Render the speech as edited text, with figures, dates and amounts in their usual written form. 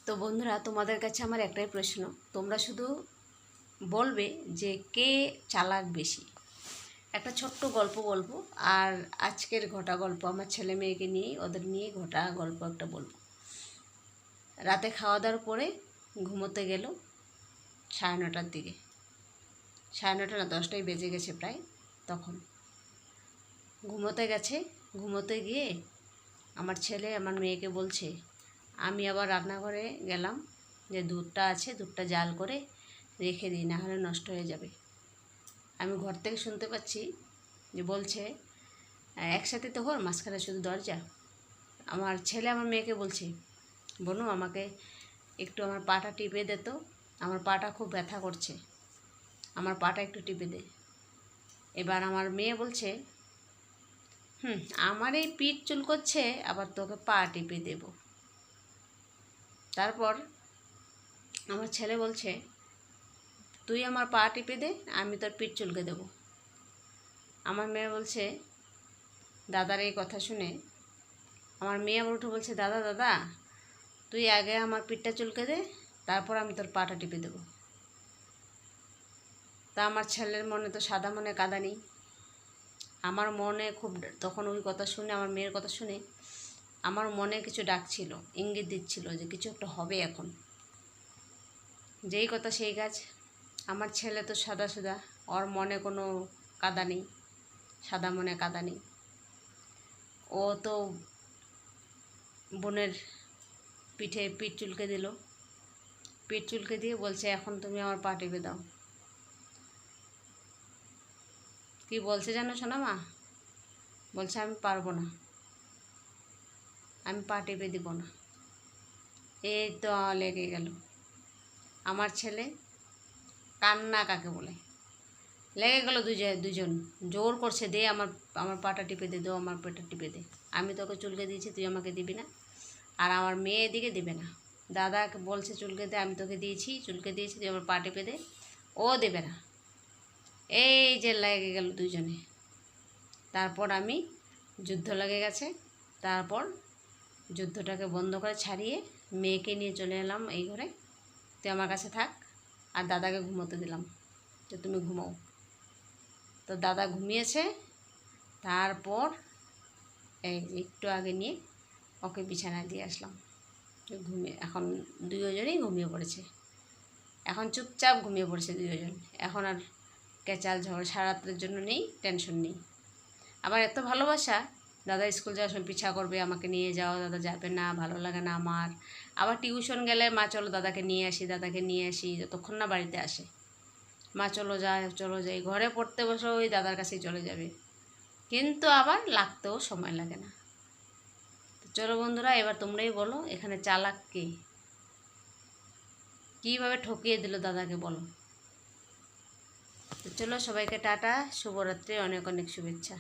তো বন্ধুরা, তোমাদের কাছে আমার একটাই প্রশ্ন, তোমরা শুধু বলবে যে কে চালাক বেশি। একটা ছোট্ট গল্প বলবো, আর আজকের ঘটা গল্প আমার ছেলে মেয়েকে নিয়েই, ওদের নিয়ে ঘটা গল্প একটা বলবো। রাতে খাওয়া দাওয়ার পরে ঘুমোতে গেল 9:30টার দিকে, 9:30 না 10টাই বেজে গেছে প্রায়। তখন ঘুমোতে গেছে, ঘুমোতে গিয়ে আমার ছেলে আমার মেয়েকে বলছে, আমি আবার রান্নাঘরে গেলাম, যে দুধটা আছে দুধটা জাল করে রেখে দিই, না হলে নষ্ট হয়ে যাবে। আমি ঘর থেকে শুনতে পাচ্ছি যে বলছে, একসাথে তো হর, মাঝখানে শুধু দরজা। আমার ছেলে আমার মেয়েকে বলছে, বনু আমাকে একটু আমার পাটা টিপে দে তো, আমার পাটা খুব ব্যথা করছে, আমার পাটা একটু টিপে দে। এবার আমার মেয়ে বলছে, আমার এই পিঠ চুলকোচ্ছে, আবার তোকে পা টিপে দেব। তারপর আমার ছেলে বলছে, তুই আমার পা টিপে দে, আমি তোর পিঠ চুলকে দেবো। আমার মেয়ে বলছে, দাদার এই কথা শুনে আমার মেয়ে আবার উঠে বলছে, দাদা দাদা তুই আগে আমার পিঠটা চুলকে দে, তারপর আমি তোর পাটা টিপে দেবো। তা আমার ছেলের মনে তো সাদা মনে কাদা নেই। আমার মনে খুব, তখন ওই কথা শুনে, আমার মেয়ের কথা শুনে আমার মনে কিছু ডাকছিল, ইঙ্গিত দিচ্ছিল যে কিছু একটা হবে এখন। যেই কথা সেই কাজ। আমার ছেলে তো সাদা সাদা, ওর মনে কোনো কাদা নেই, সাদা মনে কাদা নেই। ও তো বোনের পিঠে পিঠ চুলকে দিল, পিঠ চুলকে দিয়ে বলছে, এখন তুমি আমার পা টিপে দাও। কি বলছে জানো শোনা মা? বলছে, আমি পারবো না, আমি পা টিপে দিব না। এই তো লেগে গেল। আমার ছেলে কান্না কাকে বলে, লেগে গেল দুজন জোর করছে, দে আমার আমার পাটা টিপে দে, দো আমার পেটা টিপে দে। আমি তোকে চুলকে দিয়েছি, তুই আমাকে দিবি না। আর আমার মেয়ে এদিকে দেবে না, দাদাকে বলছে চুলকে দে, আমি তোকে দিয়েছি, চুলকে দিয়েছি, তুই আমার পা টিপে দে, ও দেবে না। এই যে লেগে গেল দুজনে। তারপর আমি যুদ্ধ লেগে গেছে। তারপর যুদ্ধটাকে বন্ধ করে ছাড়িয়ে মেয়েকে নিয়ে চলে এলাম এই ঘরে, তুই আমার কাছে থাক, আর দাদাকে ঘুমোতে দিলাম, যে তুমি ঘুমাও। তো দাদা ঘুমিয়েছে। তারপর এই একটু আগে নিয়ে ওকে বিছানায় দিয়ে আসলাম, ঘুমিয়ে এখন দুজনেই ঘুমিয়ে পড়েছে। এখন চুপচাপ ঘুমিয়ে পড়েছে দুজন। এখন আর কেচাল ঝড় সারা রাতের জন্য নেই, টেনশন নেই। আবার এত ভালোবাসা, দাদা স্কুল যাওয়ার সময় পিছা করবে, আমাকে নিয়ে যাও, দাদা যাবে না, ভালো লাগে না আমার। আবার টিউশন গেলে, মা চলো দাদাকে নিয়ে আসি, দাদাকে নিয়ে আসি, যতক্ষণ না বাড়িতে আসে। মা চলো যাই, চলো যাই, ঘরে পড়তে বসে ওই দাদার কাছেই চলে যাবে, কিন্তু আবার লাগতেও সময় লাগে না। তো চলো বন্ধুরা, এবার তোমরাই বলো, এখানে চালাক কে? কীভাবে ঠকিয়ে দিল দাদাকে, বলো। তো চলো, সবাইকে টাটা, শুভরাত্রি, অনেক অনেক শুভেচ্ছা।